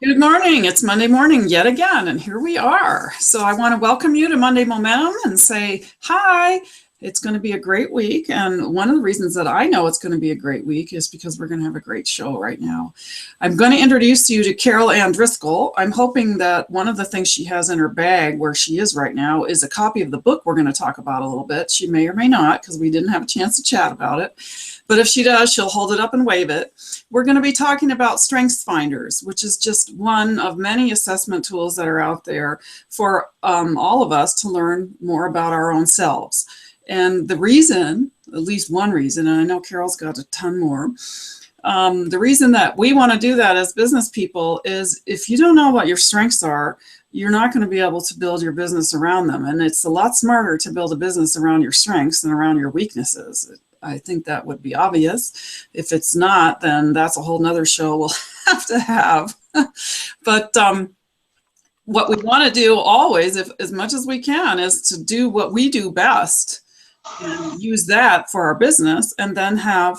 Good morning. It's Monday morning yet again, and here we are. So I want to welcome you to Monday Momentum and say hi. It's going to be a great week. And one of the reasons that I know it's going to be a great week is because we're going to have a great show right now. I'm going to introduce you to Carol Ann Driscol. I'm hoping that one of the things she has in her bag where she is right now is a copy of the book we're going to talk about a little bit. She may or may not, because we didn't have a chance to chat about it. But if she does, she'll hold it up and wave it. We're going to be talking about Strengths Finders, which is just one of many assessment tools that are out there for all of us to learn more about our own selves. And the reason, at least one reason, and I know Carol's got a ton more, the reason that we want to do that as business people is if you don't know what your strengths are, you're not going to be able to build your business around them. And it's a lot smarter to build a business around your strengths than around your weaknesses. I think that would be obvious. If it's not, then that's a whole nother show we'll have to have. But what we want to do always, if as much as we can, is to do what we do best and use that for our business, and then have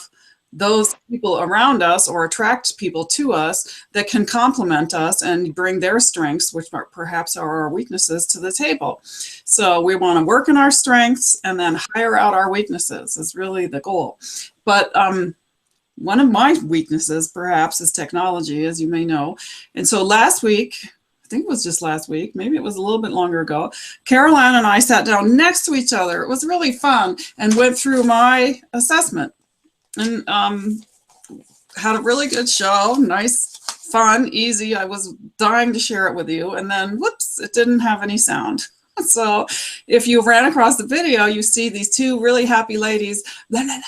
those people around us or attract people to us that can complement us and bring their strengths, which perhaps are our weaknesses, to the table. So we want to work in our strengths and then hire out our weaknesses is really the goal. But one of my weaknesses perhaps is technology, as you may know. And so last week, I think it was just last week, maybe it was a little bit longer ago, Carol Ann and I sat down next to each other. It was really fun and went through my assessment and had a really good show. Nice, fun, easy. I was dying to share it with you. And then, whoops, it didn't have any sound. So if you ran across the video, you see these two really happy ladies, blah, blah, blah.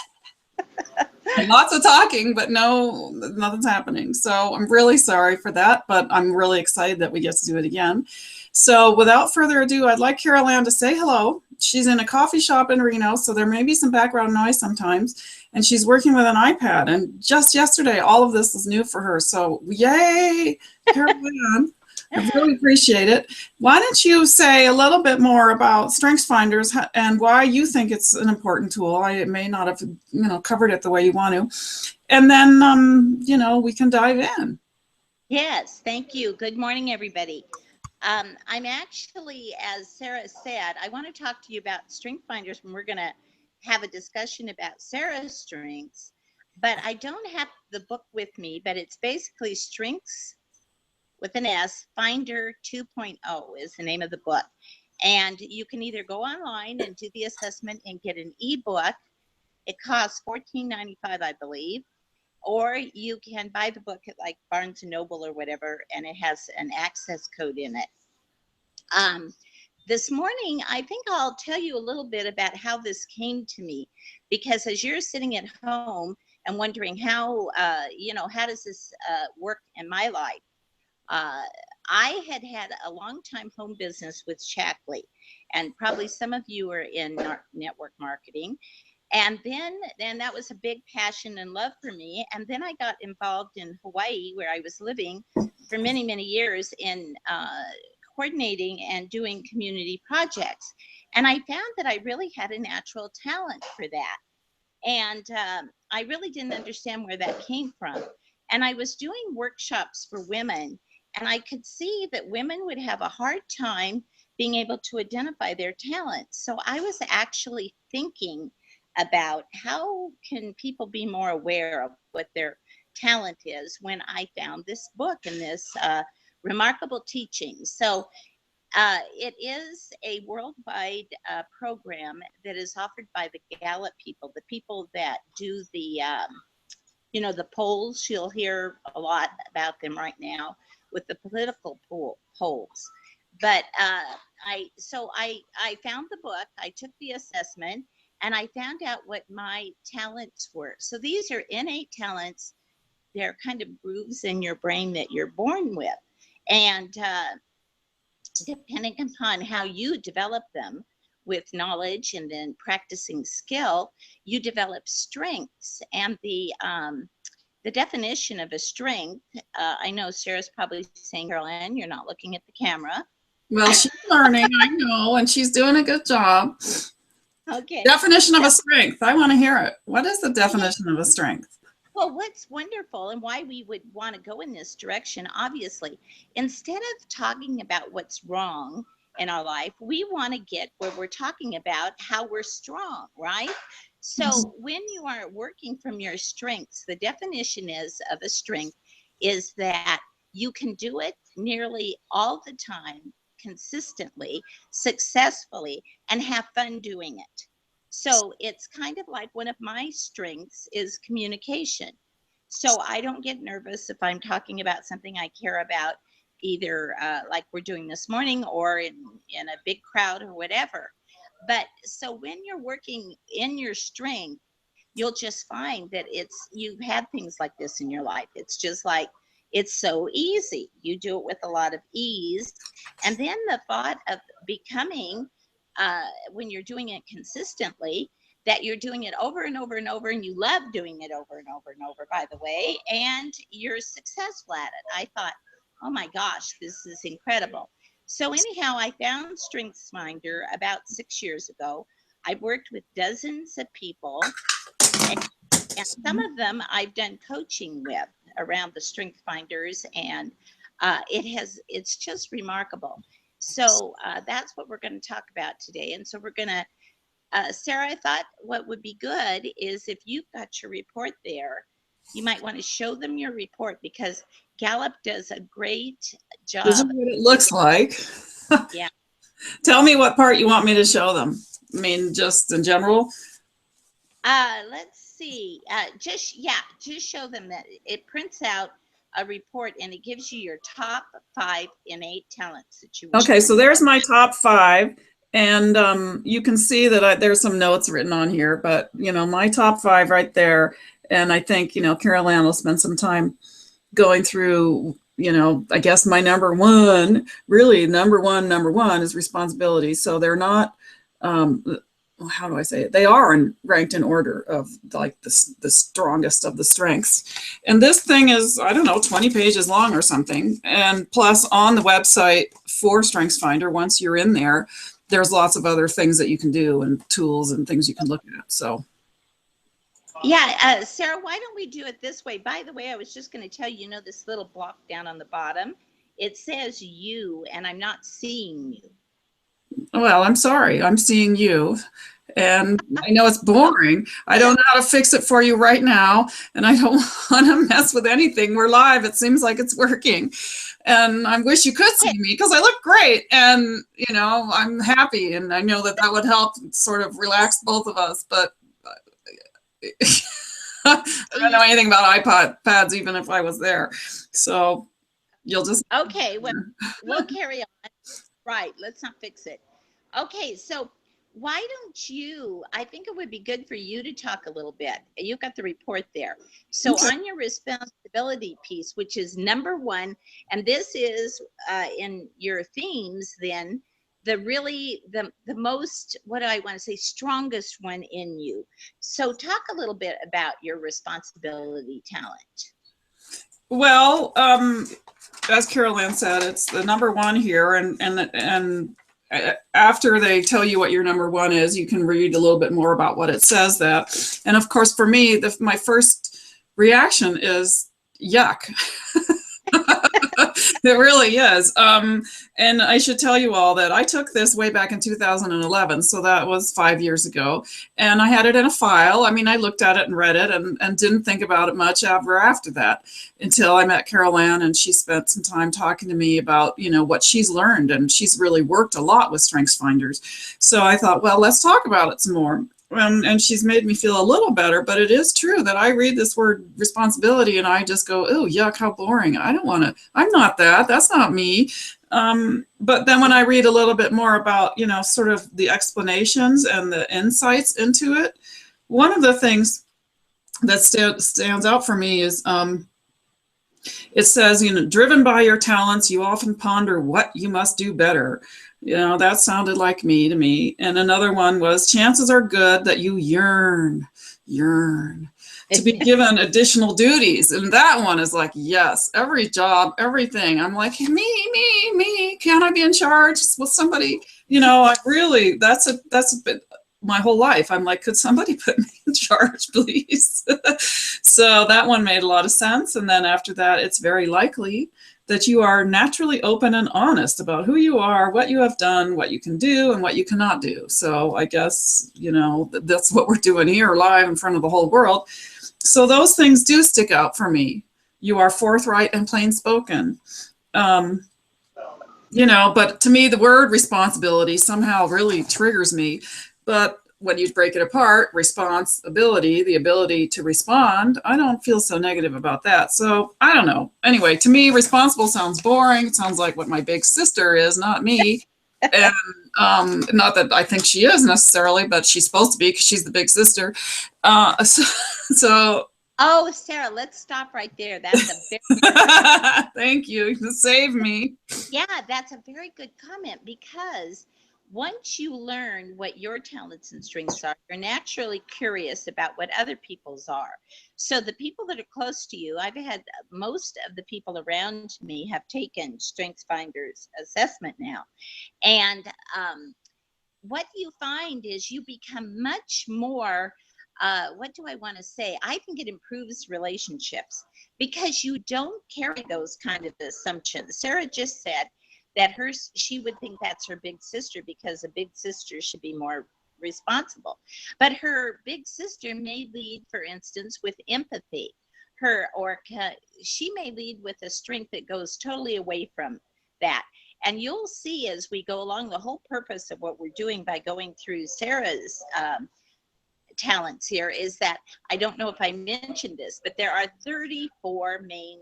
Lots of talking, but nothing's happening. So I'm really sorry for that, but I'm really excited that we get to do it again. So without further ado, I'd like Carol Ann to say hello. She's in a coffee shop in Reno, so there may be some background noise sometimes. And she's working with an iPad. And just yesterday, all of this is new for her. So yay, Carol Ann. I really appreciate it. Why don't you say a little bit more about Strengths Finders and why you think it's an important tool? I may not have, covered it the way you want to. And then, we can dive in. Yes, thank you. Good morning, everybody. I'm actually, as Sarah said, I want to talk to you about Strength Finders when we're going to have a discussion about Sarah's strengths. But I don't have the book with me, but it's basically Strengths with an S, Finder 2.0 is the name of the book. And you can either go online and do the assessment and get an ebook. It costs $14.95, I believe. Or you can buy the book at like Barnes & Noble or whatever, and it has an access code in it. This morning, I think I'll tell you a little bit about how this came to me, because as you're sitting at home and wondering how does this work in my life? I had a long time home business with Shackley, and probably some of you are in network marketing. And then that was a big passion and love for me. And then I got involved in Hawaii, where I was living for many, many years in coordinating and doing community projects. And I found that I really had a natural talent for that. And I really didn't understand where that came from. And I was doing workshops for women, and I could see that women would have a hard time being able to identify their talents. So I was actually thinking about how can people be more aware of what their talent is when I found this book and this remarkable teaching. So it is a worldwide program that is offered by the Gallup people, the people that do the polls. You'll hear a lot about them right now with the political polls. But I found the book, I took the assessment, and I found out what my talents were. So these are innate talents. They're kind of grooves in your brain that you're born with. And depending upon how you develop them with knowledge and then practicing skill, you develop strengths. And the definition of a strength, I know Sarah's probably saying, Carol Ann, you're not looking at the camera. Well, she's learning, I know, and she's doing a good job. Okay. Definition of a strength. I want to hear it. What is the definition of a strength? Well, what's wonderful and why we would want to go in this direction, obviously, instead of talking about what's wrong in our life, we want to get where we're talking about how we're strong, right? So when you are working from your strengths, the definition is of a strength is that you can do it nearly all the time, consistently, successfully, and have fun doing it. So it's kind of like one of my strengths is communication. So I don't get nervous if I'm talking about something I care about, either like we're doing this morning or in a big crowd or whatever. But so when you're working in your strength, you'll just find that you've had things like this in your life. It's just like, it's so easy. You do it with a lot of ease. And then the thought of becoming, when you're doing it consistently, that you're doing it over and over and over, and you love doing it over and over and over, by the way, and you're successful at it. I thought, oh my gosh, this is incredible. So anyhow, I found StrengthsFinder about 6 years ago. I've worked with dozens of people, and some of them I've done coaching with around the StrengthsFinders, and it's just remarkable. So that's what we're going to talk about today. And so we're going to, Sarah, I thought what would be good is if you've got your report there, you might want to show them your report, because Gallup does a great job. This is what it looks like. Yeah. Tell me what part you want me to show them. I mean, just in general. Let's see. Just show them that it prints out a report and it gives you your top 5 innate talents that you want. Okay, so there's my top 5. And you can see that there's some notes written on here, but, my top 5 right there. And I think, Carol Ann will spend some time going through, I guess my number one is responsibility. So they're not, how do I say it? They are ranked in order of like the strongest of the strengths. And this thing is, I don't know, 20 pages long or something. And plus on the website for StrengthsFinder, once you're in there, there's lots of other things that you can do and tools and things you can look at. So. Yeah, Sarah, why don't we do it this way? By the way, I was just going to tell you, this little block down on the bottom, it says you, and I'm not seeing you. Well, I'm sorry. I'm seeing you. And I know it's boring. I don't know how to fix it for you right now. And I don't want to mess with anything. We're live. It seems like it's working. And I wish you could see me because I look great. And, I'm happy. And I know that would help sort of relax both of us. But I don't know anything about iPads, even if I was there. So you'll just. Okay, well, we'll carry on. Right, let's not fix it. Okay, so why don't you, I think it would be good for you to talk a little bit. You've got the report there. So on your responsibility piece, which is number 1, and this is in your themes then, the most, what do I want to say, strongest one in you. So talk a little bit about your responsibility talent. Well, as Carol Ann said, it's the number 1 here, and after they tell you what your number 1 is, you can read a little bit more about what it says that. And of course, for me, my first reaction is yuck. It really is. And I should tell you all that I took this way back in 2011. So that was 5 years ago. And I had it in a file. I mean, I looked at it and read it and didn't think about it much ever after that until I met Carol Ann, and she spent some time talking to me about, what she's learned. And she's really worked a lot with StrengthsFinders. So I thought, well, let's talk about it some more. And she's made me feel a little better, but it is true that I read this word responsibility and I just go, oh, yuck, how boring. I don't want to, I'm not that. That's not me. But then when I read a little bit more about, sort of the explanations and the insights into it, one of the things that stands out for me is it says, driven by your talents, you often ponder what you must do better. That sounded like me to me. And another one was, chances are good that you yearn to be given additional duties. And that one is like, yes, every job, everything. I'm like, me. Can I be in charge with somebody? I really, that's a bit, my whole life. I'm like, could somebody put me in charge, please? So that one made a lot of sense. And then after that, it's very likely that you are naturally open and honest about who you are, what you have done, what you can do, and what you cannot do. So I guess, that's what we're doing here live in front of the whole world. So those things do stick out for me. You are forthright and plain spoken. But to me, the word responsibility somehow really triggers me. But when you break it apart, responsibility, the ability to respond, I don't feel so negative about that. So I don't know. Anyway, to me, responsible sounds boring. It sounds like what my big sister is, not me. And not that I think she is necessarily, but she's supposed to be because she's the big sister. So Oh, Sarah, let's stop right there. That's a very thank you. You saved me. Yeah, that's a very good comment, because once you learn what your talents and strengths are, you're naturally curious about what other people's are. So the people that are close to you, I've had most of the people around me have taken Strengths Finders assessment now. And what you find is you become much more, what do I want to say? I think it improves relationships because you don't carry those kind of assumptions. Sarah just said that she would think that's her big sister because a big sister should be more responsible. But her big sister may lead, for instance, with empathy. She may lead with a strength that goes totally away from that. And you'll see as we go along, the whole purpose of what we're doing by going through Sarah's talents here is that, I don't know if I mentioned this, but there are 34 main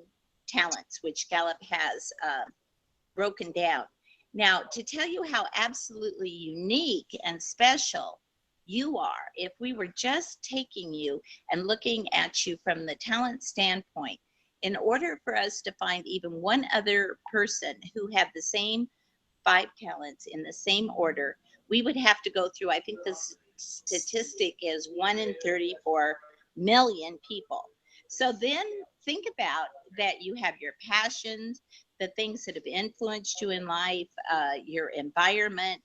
talents, which Gallup has broken down. Now, to tell you how absolutely unique and special you are, if we were just taking you and looking at you from the talent standpoint, in order for us to find even one other person who had the same 5 talents in the same order, we would have to go through, I think the statistic is 1 in 34 million people. So then think about that. You have your passions, the things that have influenced you in life, your environment,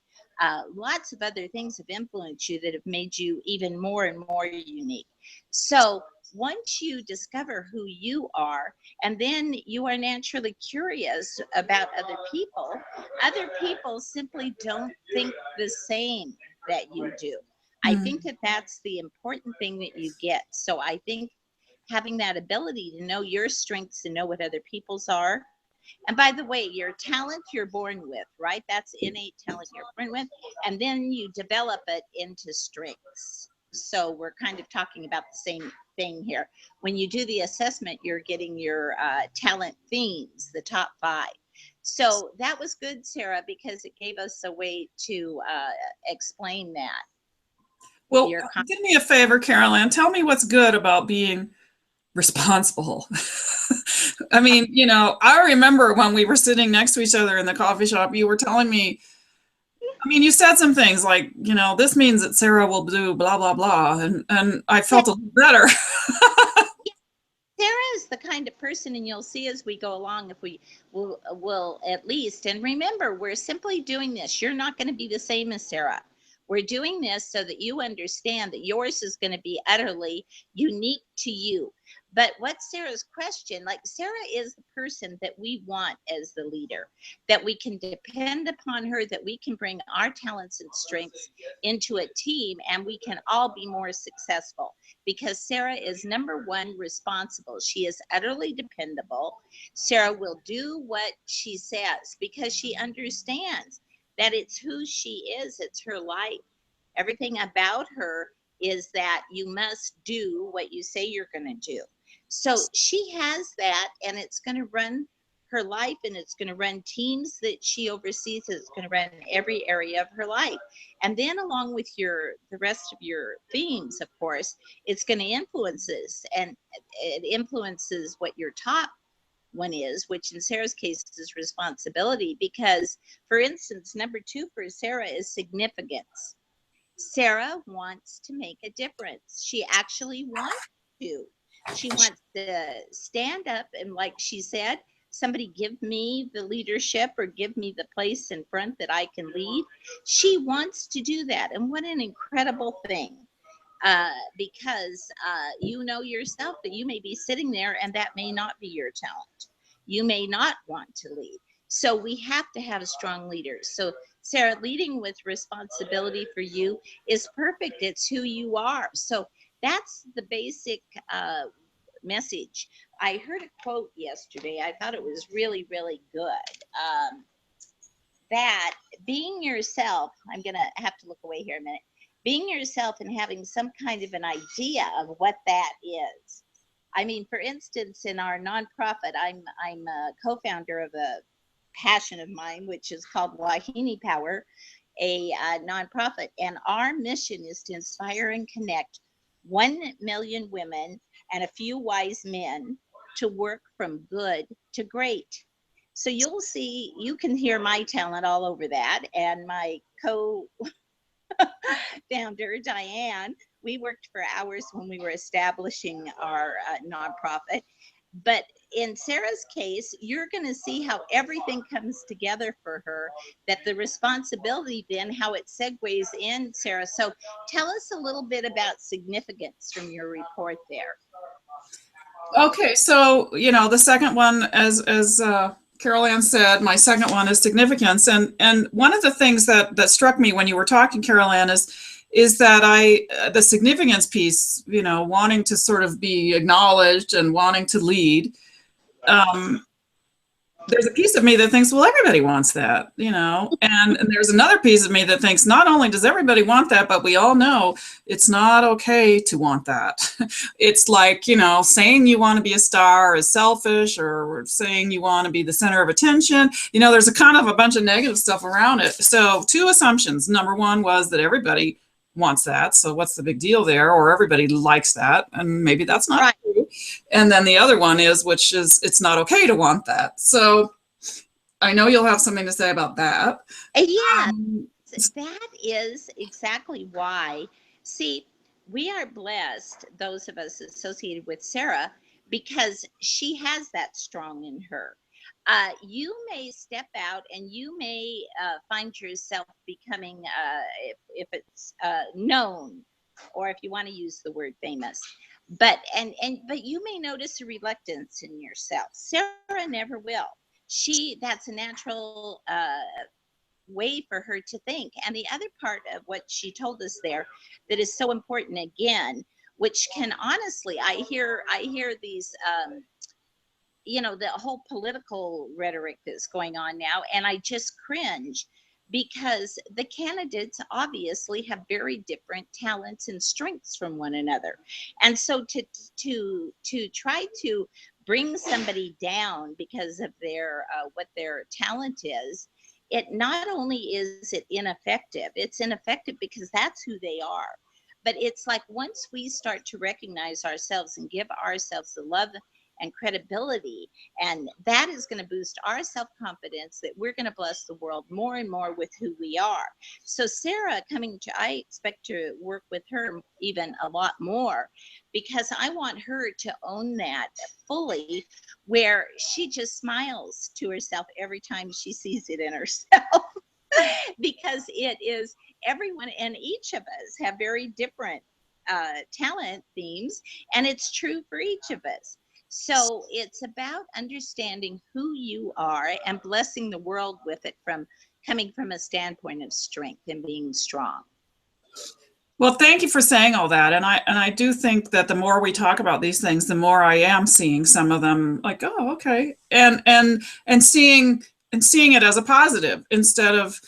lots of other things have influenced you that have made you even more and more unique. So once you discover who you are, and then you are naturally curious about other people simply don't think the same that you do. I think that that's the important thing that you get. So I think having that ability to know your strengths and know what other people's are. And by the way, your talent you're born with, right? That's innate talent you're born with. And then you develop it into strengths. So we're kind of talking about the same thing here. When you do the assessment, you're getting your talent themes, the top 5. So that was good, Sarah, because it gave us a way to explain that. Well, do me a favor, Carol Ann. Tell me what's good about being responsible. I mean, I remember when we were sitting next to each other in the coffee shop, you were telling me, you said some things like, this means that Sarah will do blah, blah, blah. And I felt a little better. Sarah is the kind of person, and you'll see as we go along, if we will at least, and remember, we're simply doing this. You're not going to be the same as Sarah. We're doing this so that you understand that yours is going to be utterly unique to you. But what's Sarah's question? Like, Sarah is the person that we want as the leader, that we can depend upon her, that we can bring our talents and strengths into a team, and we can all be more successful. Because Sarah is, number one, responsible. She is utterly dependable. Sarah will do what she says because she understands that it's who she is, it's her life. Everything about her is that you must do what you say you're going to do. So she has that, and it's going to run her life, and it's going to run teams that she oversees. It's going to run every area of her life. And then along with the rest of your themes, of course, it's going to influence this, and it influences what your top one is, which in Sarah's case is responsibility. Because, for instance, number 2 for Sarah is significance. Sarah wants to make a difference. She actually wants to. She wants to stand up and, like she said, somebody give me the leadership or give me the place in front that I can lead. She wants to do that. And what an incredible thing. Because you know yourself that you may be sitting there and that may not be your talent. You may not want to lead. So we have to have strong leaders. So Sarah, leading with responsibility for you is perfect. It's who you are. So that's the basic message. I heard a quote yesterday. I thought it was really, really good. That being yourself, I'm going to have to look away here a minute. Being yourself and having some kind of an idea of what that is. I mean, for instance, in our nonprofit, I'm a co-founder of a passion of mine, which is called Wahine Power, a nonprofit. And our mission is to inspire and connect 1 million women and a few wise men to work from good to great. So you'll see, you can hear my talent all over that. And my co-founder, Diane, we worked for hours when we were establishing our nonprofit. But in Sarah's case, you're going to see how everything comes together for her, that the responsibility then, how it segues in, Sarah. So tell us a little bit about significance from your report there. Okay, so the second one, as Carol Ann said, my second one is significance, and one of the things that struck me when you were talking, Carol Ann, is that the significance piece, wanting to sort of be acknowledged and wanting to lead. There's a piece of me that thinks, well, everybody wants that, and there's another piece of me that thinks not only does everybody want that, but we all know it's not okay to want that. It's like, saying you want to be a star is selfish, or saying you want to be the center of attention. There's a kind of a bunch of negative stuff around it. So 2 assumptions. Number 1 was that everybody wants that. So what's the big deal there? Or everybody likes that. And maybe that's not right. true. And then the other one is, which is, it's not okay to want that. So I know you'll have something to say about that. Yeah, that is exactly why. See, we are blessed, those of us associated with Sarah, because she has that strong in her. You may step out and you may find yourself becoming, if it's known, or if you want to use the word famous, but you may notice a reluctance in yourself. Sarah never will. That's a natural way for her to think. And the other part of what she told us there that is so important, again, which can honestly, I hear these the whole political rhetoric that's going on now, and I just cringe, because the candidates obviously have very different talents and strengths from one another. And so to try to bring somebody down because of their what their talent is, it not only is it ineffective, it's ineffective because that's who they are. But it's like, once we start to recognize ourselves and give ourselves the love and credibility, and that is going to boost our self-confidence, that we're going to bless the world more and more with who we are. So Sarah I expect to work with her even a lot more, because I want her to own that fully, where she just smiles to herself every time she sees it in herself. Because it is, everyone and each of us have very different talent themes, and it's true for each of us. So it's about understanding who you are and blessing the world with it, coming from a standpoint of strength and being strong. Well, thank you for saying all that. And I do think that the more we talk about these things, the more I am seeing some of them like, oh, okay. And seeing it as a positive, instead of,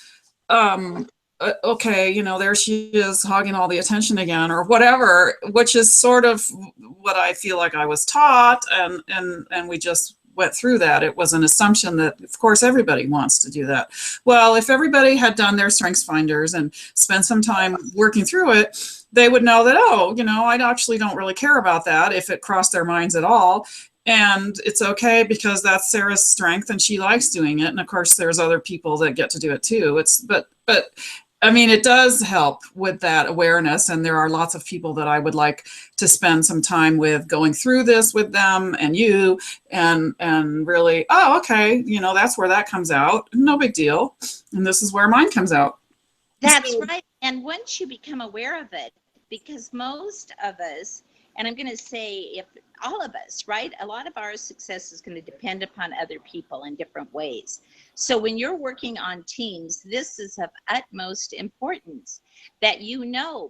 okay, there she is hogging all the attention again, or whatever, which is sort of what I feel like I was taught. And we just went through that. It was an assumption that, of course, everybody wants to do that. Well, if everybody had done their strengths finders and spent some time working through it, they would know that, oh, I actually don't really care about that, if it crossed their minds at all. And it's okay, because that's Sarah's strength and she likes doing it. And of course, there's other people that get to do it too. But I mean, it does help with that awareness. And there are lots of people that I would like to spend some time with going through this with them and you and really, oh, okay, that's where that comes out. No big deal. And this is where mine comes out. That's right. And once you become aware of it, because most of us, and I'm going to say if all of us, right, a lot of our success is going to depend upon other people in different ways. So when you're working on teams, this is of utmost importance that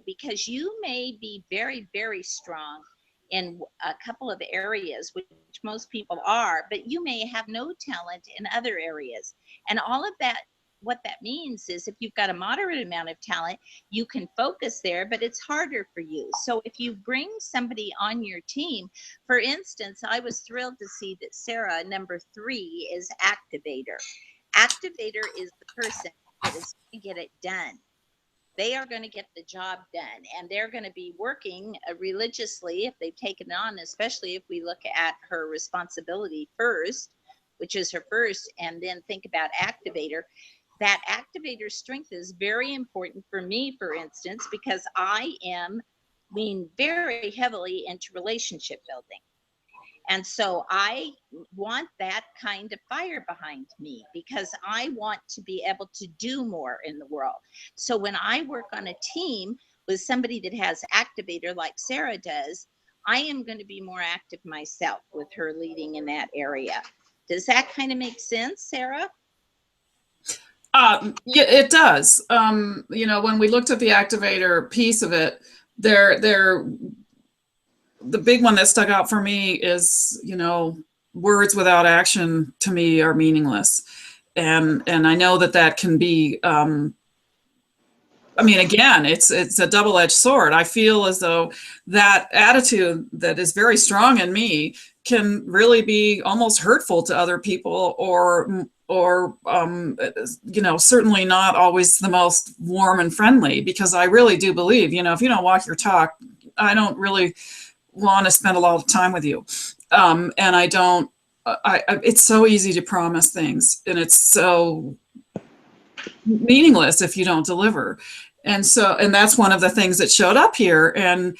because you may be very, very strong in a couple of areas, which most people are, but you may have no talent in other areas. And all of that, what that means is if you've got a moderate amount of talent, you can focus there, but it's harder for you. So if you bring somebody on your team, for instance, I was thrilled to see that Sarah, number 3, is Activator. Activator is the person that is going to get it done. They are going to get the job done, and they're going to be working religiously if they've taken it on, especially if we look at her responsibility first, which is her first, and then think about Activator. That Activator strength is very important for me, for instance, because I lean very heavily into relationship building. And so I want that kind of fire behind me because I want to be able to do more in the world. So when I work on a team with somebody that has Activator like Sarah does, I am going to be more active myself with her leading in that area. Does that kind of make sense, Sarah? Yeah, it does. When we looked at the Activator piece of it, there the big one that stuck out for me is, words without action to me are meaningless. And I know that can be, I mean, again, it's a double-edged sword. I feel as though that attitude that is very strong in me can really be almost hurtful to other people, or certainly not always the most warm and friendly, because I really do believe, if you don't walk your talk, I don't really want to spend a lot of time with you. And I don't, it's so easy to promise things, and it's so meaningless if you don't deliver. And that's one of the things that showed up here. And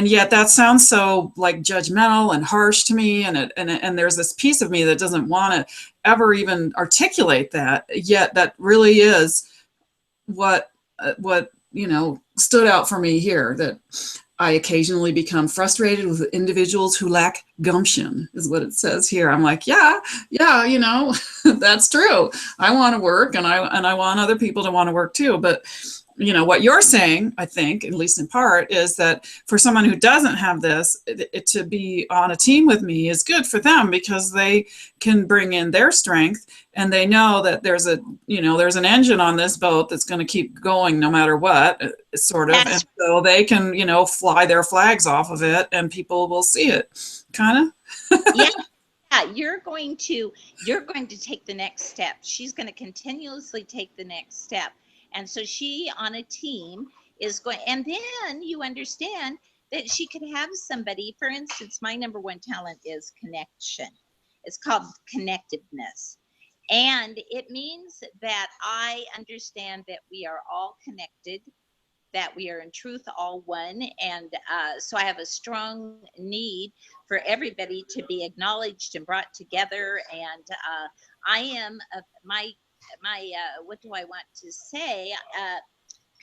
yet that sounds so like judgmental and harsh to me. And there's this piece of me that doesn't want to ever even articulate that. Yet that really is what stood out for me here, that I occasionally become frustrated with individuals who lack gumption, is what it says here. I'm like, yeah, that's true. I want to work, and I want other people to want to work too. But what you're saying, I think, at least in part, is that for someone who doesn't have this, to be on a team with me is good for them, because they can bring in their strength, and they know that there's an engine on this boat that's going to keep going no matter what, sort of. And so they can, fly their flags off of it, and people will see it, kind of. Yeah. You're going to take the next step. She's going to continuously take the next step. And so she on a team is going, and then you understand that she could have somebody, for instance, my number 1 talent is connection. It's called connectiveness. And it means that I understand that we are all connected, that we are in truth all one. And so I have a strong need for everybody to be acknowledged and brought together. And I am my what do I want to say?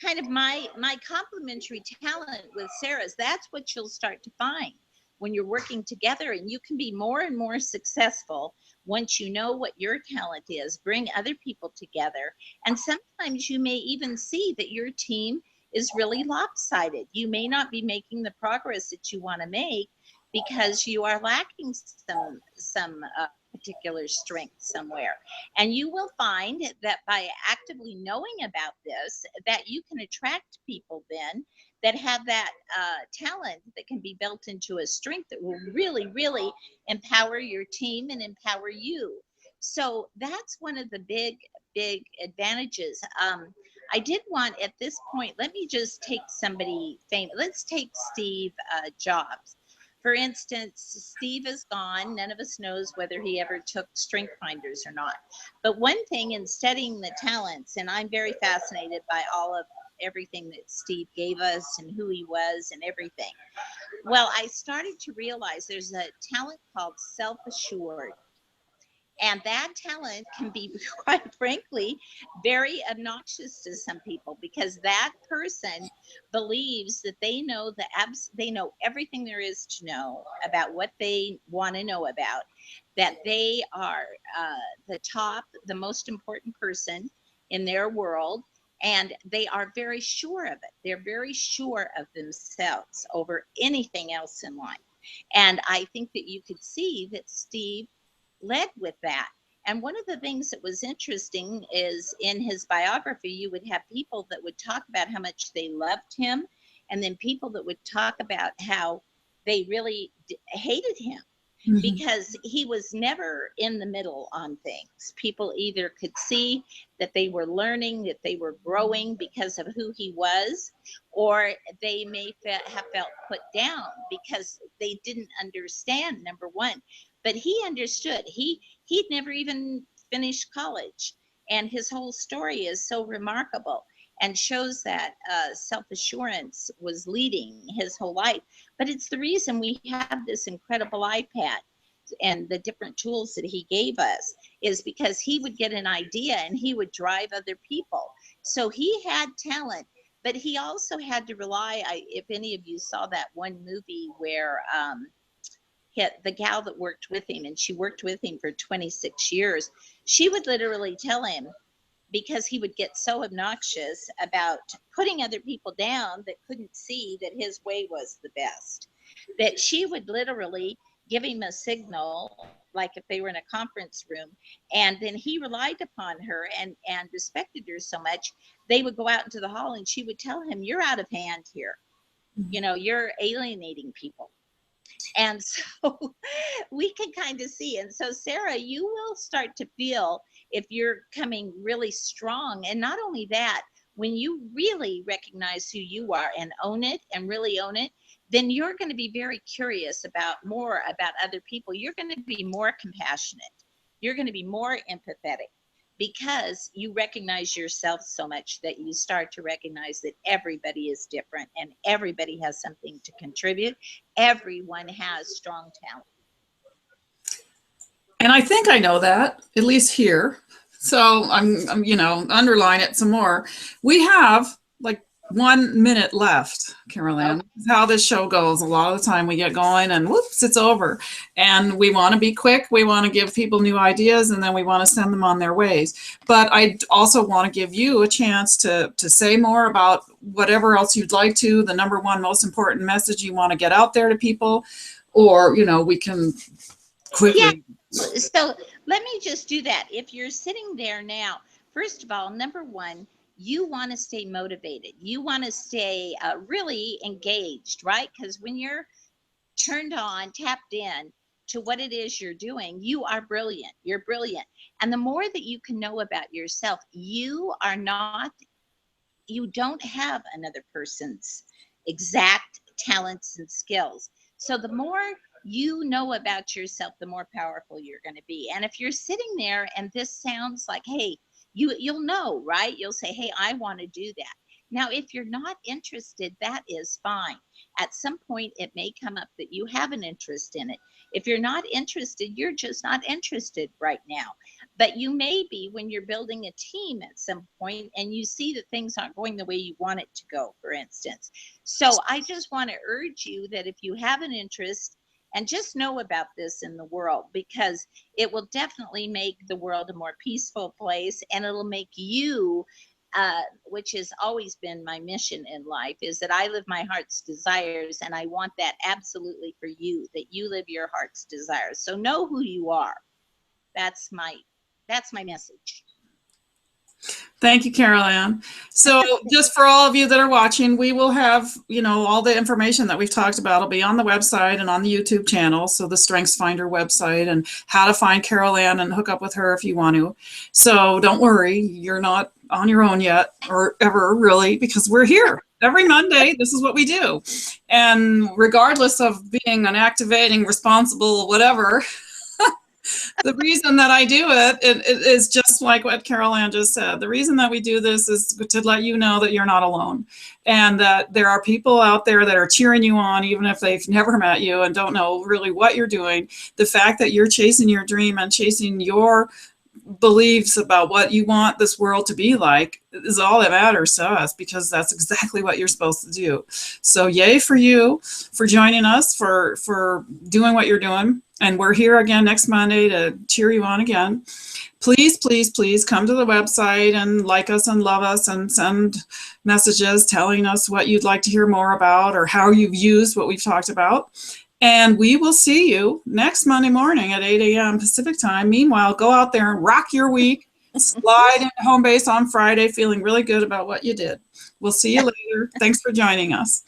Kind of my complementary talent with Sarah's. That's what you'll start to find when you're working together, and you can be more and more successful once you know what your talent is. Bring other people together, and sometimes you may even see that your team is really lopsided. You may not be making the progress that you want to make because you are lacking some particular strength somewhere. And you will find that by actively knowing about this, that you can attract people then that have that talent that can be built into a strength that will really, really empower your team and empower you. So that's one of the big, big advantages. I did want at this point, let me just take somebody famous. Let's take Steve Jobs. For instance, Steve is gone. None of us knows whether he ever took strength finders or not. But one thing in studying the talents, and I'm very fascinated by all of everything that Steve gave us and who he was and everything. Well, I started to realize there's a talent called self-assured. And that talent can be, quite frankly, very obnoxious to some people, because that person believes that they know they know everything there is to know about what they want to know about, that they are the top, the most important person in their world, and they are very sure of it. They're very sure of themselves over anything else in life. And I think that you could see that Steve led with that. And one of the things that was interesting is in his biography, you would have people that would talk about how much they loved him, and then people that would talk about how they really hated him, because he was never in the middle on things. People either could see that they were learning, that they were growing because of who he was, or they may have felt put down because they didn't understand, number one. But he understood. He'd never even finished college, and his whole story is so remarkable and shows that self-assurance was leading his whole life. But it's the reason we have this incredible iPad and the different tools that he gave us, is because he would get an idea and he would drive other people. So he had talent, but he also had to rely, if any of you saw that one movie where the gal that worked with him, and she worked with him for 26 years, she would literally tell him, because he would get so obnoxious about putting other people down that couldn't see that his way was the best, that she would literally give him a signal, like if they were in a conference room, and then he relied upon her and respected her so much, they would go out into the hall and she would tell him, "You're out of hand here. You know, you're alienating people." And so we can kind of see. And so, Sarah, you will start to feel if you're coming really strong. And not only that, when you really recognize who you are and own it and really own it, then you're going to be very curious about more about other people. You're going to be more compassionate. You're going to be more empathetic, because you recognize yourself so much that you start to recognize that everybody is different and everybody has something to contribute. Everyone has strong talent. And I think I know that, at least here. So I'm underline it some more. We have like 1 minute left, Carol Ann. Okay. How this show goes. A lot of the time we get going and whoops, it's over. And we want to be quick. We want to give people new ideas, and then we want to send them on their ways. But I also want to give you a chance to say more about whatever else you'd like to, the number one most important message you want to get out there to people, or, we can quickly. Yeah. So let me just do that. If you're sitting there now, first of all, number one, you want to stay motivated. You want to stay really engaged, right? Because when you're turned on, tapped in to what it is you're doing, you are brilliant. You're brilliant. And the more that you can know about yourself, you don't have another person's exact talents and skills. So the more you know about yourself, the more powerful you're going to be. And if you're sitting there and this sounds like, hey, you'll know, right? You'll say, hey, I want to do that. Now, if you're not interested, that is fine. At some point, it may come up that you have an interest in it. If you're not interested, you're just not interested right now. But you may be when you're building a team at some point and you see that things aren't going the way you want it to go, for instance. So I just want to urge you that if you have an interest, and just know about this in the world, because it will definitely make the world a more peaceful place, and it'll make you, which has always been my mission in life, is that I live my heart's desires, and I want that absolutely for you, that you live your heart's desires. So know who you are. That's my message. Thank you, Carol Ann. So just for all of you that are watching, we will have, all the information that we've talked about will be on the website and on the YouTube channel. So the Strengths Finder website, and how to find Carol Ann and hook up with her if you want to. So don't worry, you're not on your own yet, or ever really, because we're here every Monday, this is what we do. And regardless of being an activating, responsible, whatever, the reason that I do it is just like what Carol Ann just said. The reason that we do this is to let you know that you're not alone, and that there are people out there that are cheering you on, even if they've never met you and don't know really what you're doing. The fact that you're chasing your dream and chasing your beliefs about what you want this world to be like is all that matters to us, because that's exactly what you're supposed to do. So yay for you for joining us, for doing what you're doing. And we're here again next Monday to cheer you on again. Please, please, please come to the website and like us and love us and send messages telling us what you'd like to hear more about or how you've used what we've talked about. And we will see you next Monday morning at 8 a.m. Pacific time. Meanwhile, go out there and rock your week. Slide into home base on Friday, feeling really good about what you did. We'll see you later. Thanks for joining us.